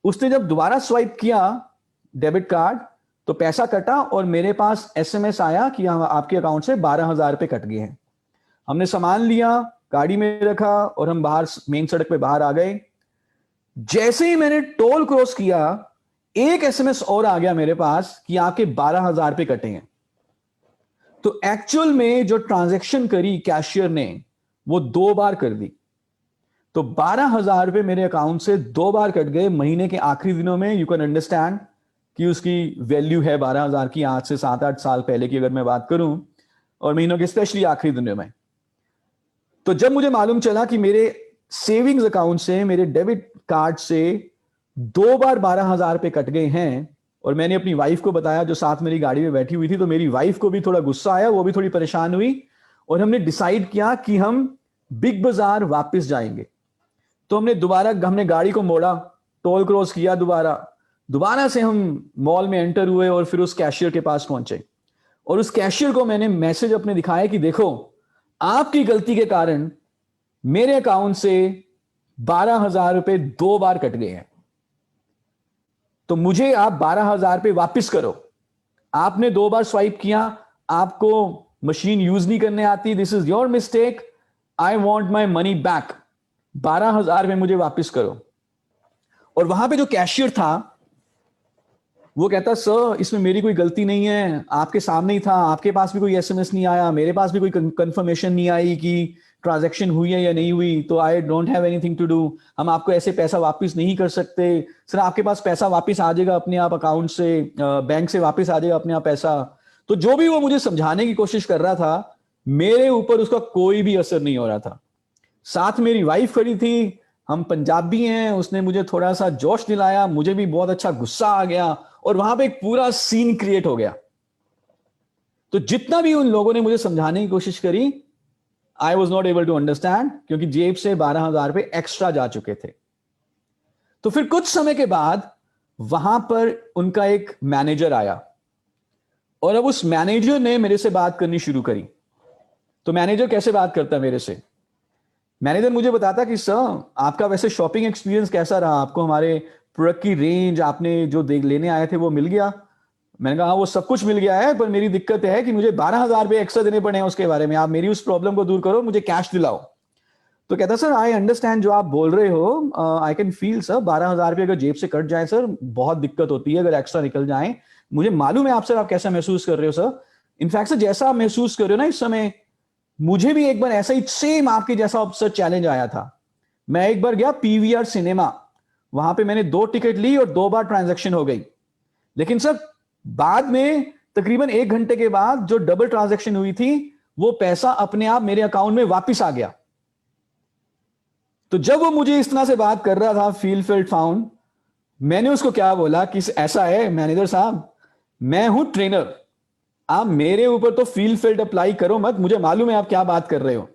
उसने जब दोबारा स्वाइप किया डेबिट कार्ड, तो पैसा कटा और मेरे पास एसएमएस आया कि आपके अकाउंट से 12,000 रुपए कट गए हैं। हमने सामान लिया, गाड़ी में रखा और हम बाहर मेन सड़क पे बाहर आ गए। जैसे ही मैंने टोल क्रॉस किया, एक एसएमएस और आ गया मेरे पास कि आपके 12,000 रुपए कटे हैं। तो एक्चुअल में जो ट्रांजैक्शन करी कैशियर ने, वो 2 बार कर दी। तो 12,000 रुपए मेरे अकाउंट से 2 बार कट गए महीने के आखिरी दिनों में। यू कैन अंडरस्टैंड कि उसकी वैल्यू है 12,000 की, आज से 7-8 साल पहले की अगर मैं बात करूं, और महीनों के स्पेशली आखिरी दिनों में। तो जब मुझे मालूम चला कि मेरे सेविंग्स अकाउंट से, मेरे डेबिट कार्ड से 2 बार 12,000 रुपए कट गए हैं, और मैंने अपनी वाइफ को बताया जो साथ मेरी गाड़ी में बैठी हुई थी, तो मेरी वाइफ को भी थोड़ा गुस्सा आया, वो भी थोड़ी परेशान हुई, और हमने डिसाइड किया कि हम बिग बाजार वापस जाएंगे। तो हमने गाड़ी को मोड़ा, टोल क्रॉस किया, दोबारा से हम मॉल में एंटर हुए और फिर उस कैशियर के पास पहुंचे। और उस कैशियर को मैंने मैसेज अपने दिखाया कि देखो, आपकी गलती के कारण मेरे अकाउंट से 12,000 रुपए 2 बार कट गए हैं, तो मुझे आप 12,000 रुपए वापस करो। आपने 2 बार स्वाइप किया, आपको मशीन यूज नहीं करने आती, this is your mistake, I want my money back, 12,000 रुपए मुझे वापस करो। और वहां पे जो कैशियर था वो कहता, सर इसमें मेरी कोई गलती नहीं है, आपके सामने ही था, आपके पास भी कोई एसएमएस नहीं आया, मेरे पास भी कोई कंफर्मेशन नहीं आई कि ट्रांजैक्शन हुई है या नहीं हुई, तो I don't have anything to do, हम आपको ऐसे पैसा वापस नहीं कर सकते। सर आपके पास पैसा वापस आ जाएगा अपने आप, अकाउंट से, बैंक से वापस आ जाएगा अपने आप पैसा। तो जो भी वो मुझे समझाने की कोशिश कर रहा था, मेरे ऊपर उसका कोई भी असर नहीं हो रहा था। साथ मेरी वाइफ खड़ी थी, हम पंजाबी हैं, उसने मुझे थोड़ा सा जोश दिलाया, मुझे भी बहुत अच्छा गुस्सा आ गया, और वहां पे एक पूरा सीन क्रिएट हो गया। तो जितना भी उन लोगों ने मुझे समझाने की कोशिश करी, I was not able to understand, क्योंकि जेब से 12,000 रुपए एक्स्ट्रा जा चुके थे। तो फिर कुछ समय के बाद वहां पर उनका एक मैनेजर आया, और अब उस मैनेजर ने मेरे से बात करनी शुरू करी। तो मैनेजर कैसे बात करता है मेरे से? मैनेजर मुझे बताता कि सर आपका वैसे शॉपिंग एक्सपीरियंस कैसा रहा, आपको हमारे प्रोडक्ट की रेंज, आपने जो लेने आए थे वो मिल गया? मैंने कहा हाँ वो सब कुछ मिल गया है, पर मेरी दिक्कत है कि मुझे 12,000 रुपए एक्स्ट्रा देने पड़े हैं उसके बारे में, आप मेरी उस प्रॉब्लम को दूर करो, मुझे कैश दिलाओ। तो कहता सर आई अंडरस्टैंड जो आप बोल रहे हो, आई कैन फील सर, 12,000 रुपए अगर जेब से कट जाए सर बहुत दिक्कत होती है, अगर एक्स्ट्रा निकल जाए, मुझे मालूम है आप सर आप कैसा महसूस कर रहे हो सर। इनफैक्ट सर जैसा आप महसूस कर रहे हो ना इस समय, मुझे भी एक बार ऐसा ही सेम आपके जैसा सर चैलेंज आया था। मैं एक बार गया पीवीआर सिनेमा, वहां पे मैंने 2 टिकट ली और 2 बार ट्रांजैक्शन हो गई, लेकिन सर बाद में तकरीबन 1 घंटे के बाद जो डबल ट्रांजैक्शन हुई थी, वो पैसा अपने आप मेरे अकाउंट में वापस आ गया। तो जब वो मुझे इस तरह से बात कर रहा था, फील फेल्ट फाउंड, मैंने उसको क्या बोला कि ऐसा है मैनेजर साहब, मैं हूं ट्रेनर, आप मेरे ऊपर तो फील फेल्ट अप्लाई करो मत, मुझे मालूम है आप क्या बात कर रहे हो।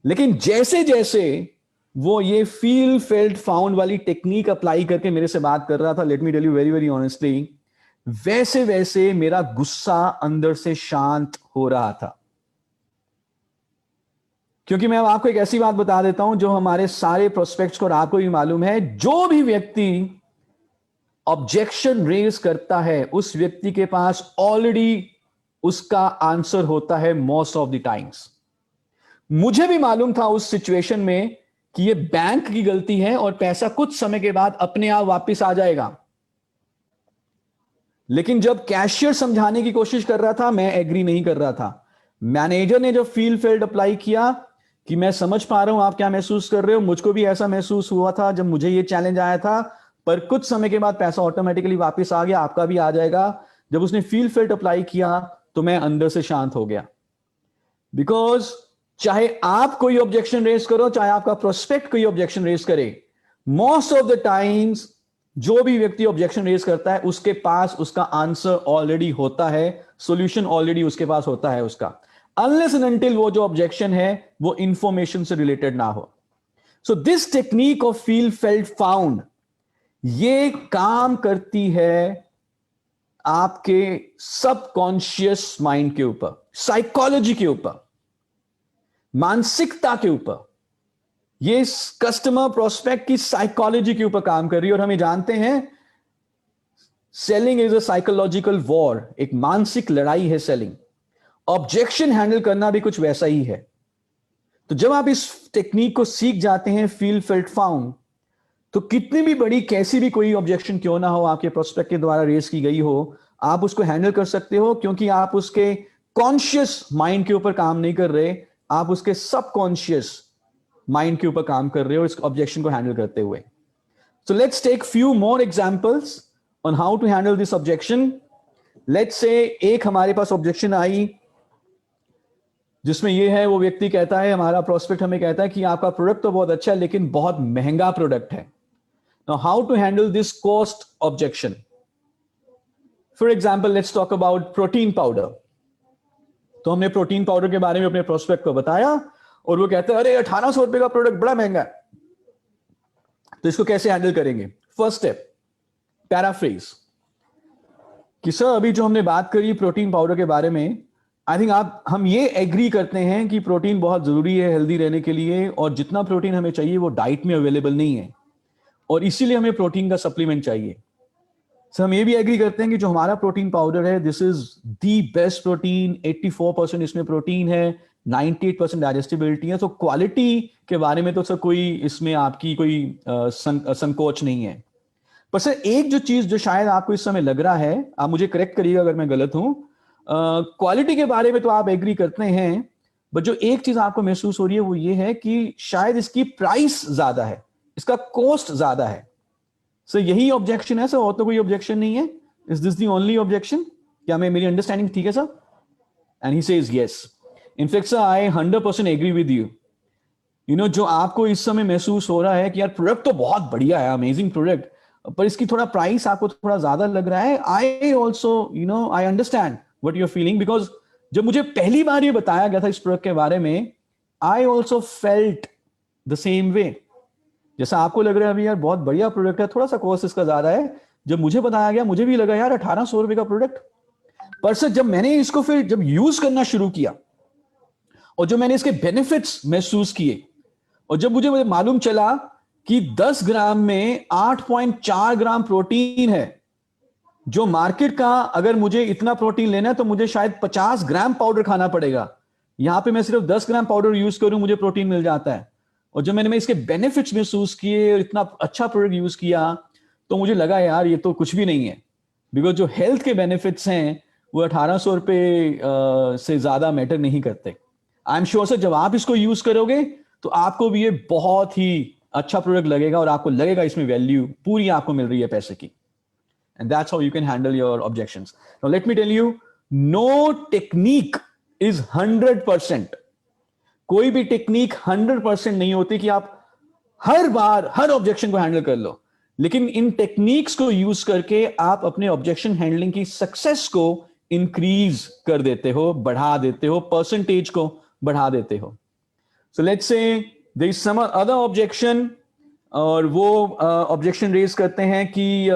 लेकिन जैसे जैसे वो ये फील फेल्ट फाउंड वाली टेक्निक अप्लाई करके मेरे से बात कर रहा था, let me tell you very very honestly, वैसे वैसे मेरा गुस्सा अंदर से शांत हो रहा था। क्योंकि मैं आपको एक ऐसी बात बता देता हूं जो हमारे सारे प्रोस्पेक्ट्स को और आपको भी मालूम है, जो भी व्यक्ति ऑब्जेक्शन रेज करता है उस व्यक्ति के पास ऑलरेडी उसका आंसर होता है मोस्ट ऑफ द टाइम्स। मुझे भी मालूम था उस सिचुएशन में कि ये बैंक की गलती है और पैसा कुछ समय के बाद अपने आप वापस आ जाएगा, लेकिन जब कैशियर समझाने की कोशिश कर रहा था मैं एग्री नहीं कर रहा था। मैनेजर ने जब फील फेल्ड अप्लाई किया कि मैं समझ पा रहा हूं आप क्या महसूस कर रहे हो, मुझको भी ऐसा महसूस हुआ था जब मुझे ये चैलेंज आया था, पर कुछ समय के बाद पैसा ऑटोमेटिकली वापस आ गया, आपका भी आ जाएगा। जब उसने फील फेल्ड अप्लाई किया तो मैं अंदर से शांत हो गया। बिकॉज चाहे आप कोई ऑब्जेक्शन रेज करो, चाहे आपका प्रोस्पेक्ट कोई ऑब्जेक्शन रेज करे, मोस्ट ऑफ द टाइम्स जो भी व्यक्ति ऑब्जेक्शन रेज करता है उसके पास उसका आंसर ऑलरेडी होता है, सॉल्यूशन ऑलरेडी उसके पास होता है उसका, अनलेस एंड अनटिल वो जो ऑब्जेक्शन है वो इंफॉर्मेशन से रिलेटेड ना हो। So this technique of feel felt found ये काम करती है आपके सबकॉन्शियस माइंड के ऊपर, साइकोलॉजी के ऊपर, मानसिकता के ऊपर। ये कस्टमर प्रोस्पेक्ट की साइकोलॉजी के ऊपर काम कर रही है, और हम ये जानते हैं selling is a psychological war, एक मानसिक लड़ाई है सेलिंग। ऑब्जेक्शन हैंडल करना भी कुछ वैसा ही है। तो जब आप इस टेक्निक को सीख जाते हैं, फील फेल्ट फाउंड, तो कितनी भी बड़ी कैसी भी कोई ऑब्जेक्शन क्यों ना हो आपके प्रोस्पेक्ट के द्वारा रेज की गई हो, आप उसको हैंडल कर सकते हो, क्योंकि आप उसके कॉन्शियस माइंड के ऊपर काम नहीं कर रहे, आप उसके सबकॉन्शियस माइंड के ऊपर काम कर रहे हो इस ऑब्जेक्शन को हैंडल करते हुए। So let's take few more examples on how to handle this objection. Let's say एक हमारे पास ऑब्जेक्शन आई जिसमें ये है, वो व्यक्ति कहता है, हमारा प्रोस्पेक्ट हमें कहता है कि आपका प्रोडक्ट तो बहुत अच्छा है लेकिन बहुत महंगा प्रोडक्ट है। Now how to handle this cost objection? For example let's talk about protein powder. तो हमने प्रोटीन पाउडर के बारे में अपने प्रोस्पेक्ट को बताया और वो कहते हैं अरे 1800 रुपए का प्रोडक्ट बड़ा महंगा है। तो इसको कैसे हैंडल करेंगे? फर्स्ट स्टेप, पैराफ्रेज, कि सर अभी जो हमने बात करी प्रोटीन पाउडर के बारे में, आई थिंक हम ये एग्री करते हैं कि प्रोटीन बहुत जरूरी है हेल्दी रहने के लिए, और जितना प्रोटीन हमें चाहिए वो डाइट में अवेलेबल नहीं है, और इसीलिए हमें प्रोटीन का सप्लीमेंट चाहिए। सर हम ये भी एग्री करते हैं कि जो हमारा प्रोटीन पाउडर है, this is the best protein, 84% इसमें प्रोटीन है, 98% डाइजेस्टिबिलिटी है। तो क्वालिटी के बारे में तो सर कोई इसमें आपकी कोई संकोच नहीं है। पर सर एक जो चीज जो शायद आपको इस समय लग रहा है, आप मुझे करेक्ट करिएगा अगर मैं गलत हूं, क्वालिटी के बारे में तो आप एग्री करते हैं, बट जो एक चीज आपको महसूस हो रही है वो ये है कि शायद इसकी प्राइस ज्यादा है, इसका कॉस्ट ज्यादा है। सर यही ऑब्जेक्शन है सर, और तो कोई ऑब्जेक्शन नहीं है? Is this the only objection? क्या मैं मेरी अंडरस्टैंडिंग ठीक है sir? And he says yes. In fact sir I 100% agree with you. You know, जो आपको इस समय महसूस हो रहा है कि यार प्रोडक्ट तो बहुत बढ़िया है, अमेजिंग प्रोडक्ट, पर इसकी थोड़ा प्राइस आपको थोड़ा ज्यादा लग रहा है, I also I understand what you are feeling, because जब मुझे पहली बार ये बताया गया था इस प्रोडक्ट के बारे में, आई also felt the same way. जैसा आपको लग रहा है अभी यार बहुत बढ़िया प्रोडक्ट है, थोड़ा सा कॉस्ट इसका ज्यादा है, जब मुझे बताया गया मुझे भी लगा यार 1800 रुपए का प्रोडक्ट। पर सर जब मैंने इसको फिर जब यूज करना शुरू किया और जब मैंने इसके बेनिफिट्स महसूस किए, और जब मुझे मालूम चला कि 10 ग्राम में 8.4 ग्राम प्रोटीन है, जो मार्केट का अगर मुझे इतना प्रोटीन लेना है तो मुझे शायद 50 ग्राम पाउडर खाना पड़ेगा, यहां पे मैं सिर्फ 10 ग्राम पाउडर यूज करूं मुझे प्रोटीन मिल जाता है। और जब मैंने इसके बेनिफिट्स महसूस किए और इतना अच्छा प्रोडक्ट यूज किया, तो मुझे लगा यार ये तो कुछ भी नहीं है, बिकॉज जो हेल्थ के बेनिफिट्स हैं वो 1800 रुपए से ज्यादा मैटर नहीं करते। आई एम श्योर सर जब आप इसको यूज करोगे तो आपको भी ये बहुत ही अच्छा प्रोडक्ट लगेगा और आपको लगेगा इसमें वैल्यू पूरी आपको मिल रही है पैसे की। And that's how you can handle your objections. Now let me tell you, no technique is 100%। कोई भी टेक्निक 100% नहीं होती कि आप हर बार हर ऑब्जेक्शन को हैंडल कर लो, लेकिन इन टेक्निक्स को यूज करके आप अपने ऑब्जेक्शन हैंडलिंग की सक्सेस को इंक्रीज कर देते हो, बढ़ा देते हो, परसेंटेज को बढ़ा देते हो। So let's say there is some other objection, और वो ऑब्जेक्शन रेज करते हैं कि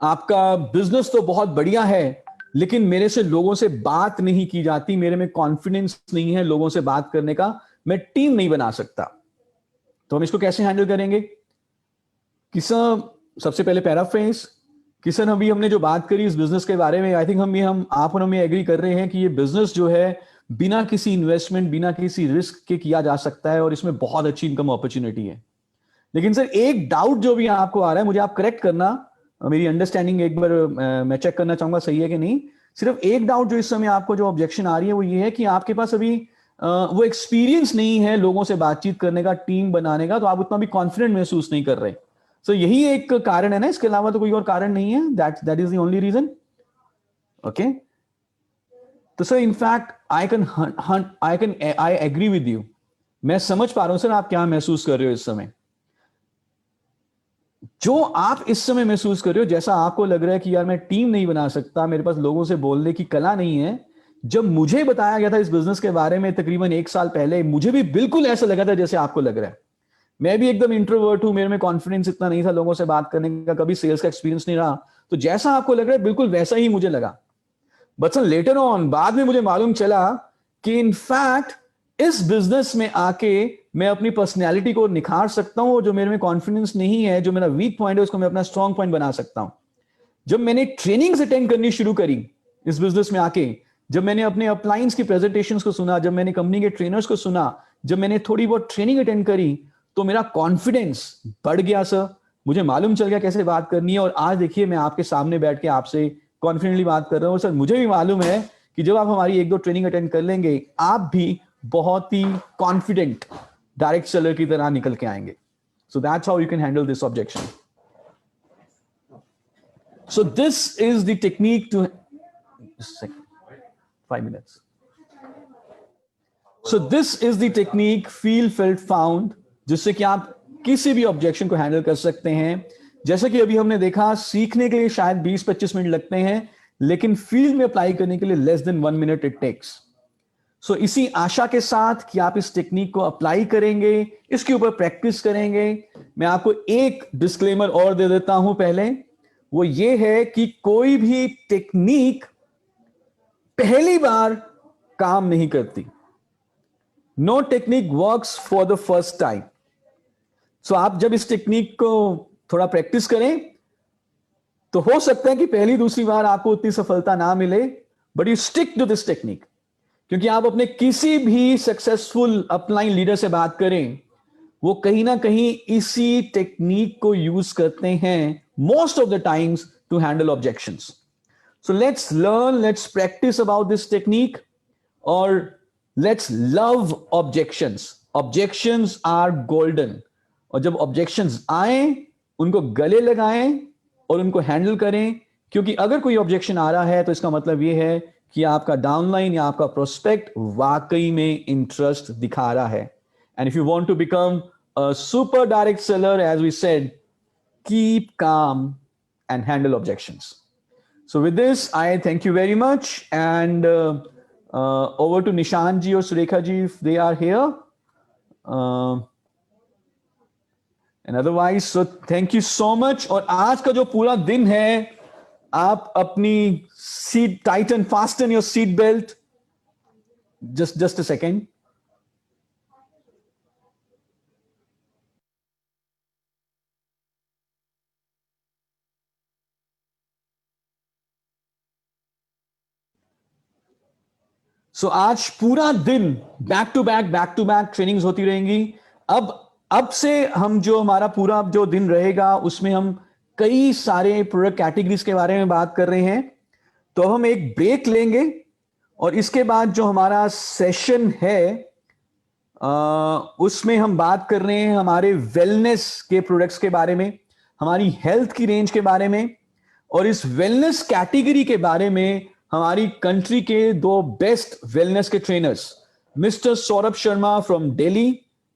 आपका बिजनेस तो बहुत बढ़िया है लेकिन मेरे से लोगों से बात नहीं की जाती, मेरे में कॉन्फिडेंस नहीं है लोगों से बात करने का, मैं टीम नहीं बना सकता। तो हम इसको कैसे हैंडल करेंगे? कि सर सबसे पहले पैराफ्रेज, कि सर अभी हमने जो बात करी इस बिजनेस के बारे में, आई थिंक हम आप और हम एग्री कर रहे हैं कि ये बिजनेस जो है बिना किसी इन्वेस्टमेंट, बिना किसी रिस्क के किया जा सकता है और इसमें बहुत अच्छी इनकम अपॉर्चुनिटी है। लेकिन सर एक डाउट जो भी आपको आ रहा है, मुझे आप करेक्ट करना, मेरी अंडरस्टैंडिंग एक बार मैं चेक करना चाहूंगा सही है कि नहीं। सिर्फ एक डाउट जो इस समय आपको जो ऑब्जेक्शन आ रही है वो ये है कि आपके पास अभी वो एक्सपीरियंस नहीं है लोगों से बातचीत करने का, टीम बनाने का, तो आप उतना भी कॉन्फिडेंट महसूस नहीं कर रहे। सो यही एक कारण है ना, इसके अलावा तो कोई और कारण नहीं है? That is the only reason. Okay, तो sir in fact I agree with you, मैं समझ पा रहा हूं सर आप क्या महसूस कर रहे हो इस समय। जो आप इस समय महसूस कर रहे हो, जैसा आपको लग रहा है कि यार मैं टीम नहीं बना सकता, मेरे पास लोगों से बोलने की कला नहीं है, जब मुझे बताया गया था इस बिजनेस के बारे में तकरीबन 1 साल पहले, मुझे भी बिल्कुल ऐसा लगा था जैसे आपको लग रहा है। मैं भी एकदम इंट्रोवर्ट हूं, मेरे में कॉन्फिडेंस इतना नहीं था लोगों से बात करने का, कभी सेल्स का एक्सपीरियंस नहीं रहा, तो जैसा आपको लग रहा है बिल्कुल वैसा ही मुझे लगा। बट सर लेटर ऑन बाद में मुझे मालूम चला कि इनफैक्ट इस बिजनेस में आके मैं अपनी पर्सनैलिटी को निखार सकता हूं, और जो मेरे में कॉन्फिडेंस नहीं है, जो मेरा वीक पॉइंट है, उसको मैं अपना स्ट्रॉन्ग पॉइंट बना सकता हूं। जब मैंने ट्रेनिंग्स अटेंड करनी शुरू करी इस बिजनेस में आके, जब मैंने अपने अपलाइंस की प्रेजेंटेशंस को सुना, जब मैंने कंपनी के ट्रेनर्स को सुना, जब मैंने थोड़ी बहुत ट्रेनिंग अटेंड करी, तो मेरा कॉन्फिडेंस बढ़ गया सर। मुझे मालूम चल गया कैसे बात करनी है, और आज देखिए मैं आपके सामने बैठ के आपसे कॉन्फिडेंटली बात कर रहा हूँ सर। मुझे भी मालूम है कि जब आप हमारी एक दो ट्रेनिंग अटेंड कर लेंगे, आप भी बहुत ही कॉन्फिडेंट डायरेक्ट सेलर की तरह निकल के आएंगे। So that's how you can handle this objection. So this is the technique to just a second, 5 minutes. So this is the technique feel felt found, जिससे कि आप किसी भी ऑब्जेक्शन को हैंडल कर सकते हैं। जैसा कि अभी हमने देखा, सीखने के लिए शायद 20-25 मिनट लगते हैं, लेकिन फील्ड में अप्लाई करने के लिए less than 1 minute it takes. So इसी आशा के साथ कि आप इस टेक्निक को अप्लाई करेंगे, इसके ऊपर प्रैक्टिस करेंगे, मैं आपको एक डिस्क्लेमर और दे देता हूं पहले। वो ये है कि कोई भी टेक्निक पहली बार काम नहीं करती। No technique works for the first time. So आप जब इस टेक्निक को थोड़ा प्रैक्टिस करें, तो हो सकता है कि पहली दूसरी बार आपको उतनी सफलता ना मिले, but you stick to this technique. क्योंकि आप अपने किसी भी सक्सेसफुल अपलाइन लीडर से बात करें, वो कहीं ना कहीं इसी टेक्निक को यूज करते हैं most of the times to handle objections. So let's learn, let's practice about this technique, or let's love objections. Objections are golden. और जब objections आए, उनको गले लगाएं और उनको हैंडल करें, क्योंकि अगर कोई ऑब्जेक्शन आ रहा है तो इसका मतलब यह है कि आपका डाउनलाइन या आपका प्रोस्पेक्ट वाकई में इंटरेस्ट दिखा रहा है। And if you want to become a super direct seller, as we said, keep calm and handle objections. So with this, I thank you very much, and over to Nishan ji or Surekha ji if they are here. And otherwise, so thank you so much. और आज का जो पूरा दिन है, आप अपनी seat tighten, fasten your seat belt. Just a second. सो आज पूरा दिन बैक टू बैक ट्रेनिंग्स होती रहेंगी। अब से हम जो हमारा पूरा जो दिन रहेगा, उसमें हम कई सारे प्रोडक्ट कैटेगरीज के बारे में बात कर रहे हैं। तो हम एक ब्रेक लेंगे, और इसके बाद जो हमारा सेशन है, उसमें हम बात कर रहे हैं हमारे वेलनेस के प्रोडक्ट्स के बारे में, हमारी हेल्थ की रेंज के बारे में, और इस वेलनेस कैटेगरी के बारे में हमारी कंट्री के 2 बेस्ट वेलनेस के trainers, mister Saurabh Sharma from Delhi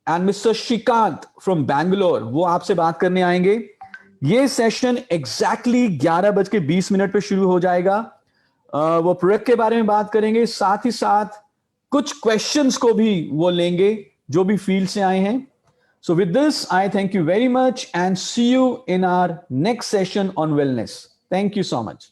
and mister Shrikant from Bangalore, वो आपसे बात करने आएंगे। ये सेशन एग्जैक्टली 11:20 पे शुरू हो जाएगा। वो प्रोडक्ट के बारे में बात करेंगे, साथ ही साथ कुछ क्वेश्चंस को भी वो लेंगे जो भी फील्ड से आए हैं। So with this, I thank you very much and see you in our next session on wellness. Thank you so much.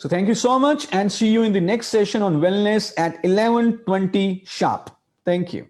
So thank you so much, and see you in the next session on wellness at 11:20 sharp. Thank you.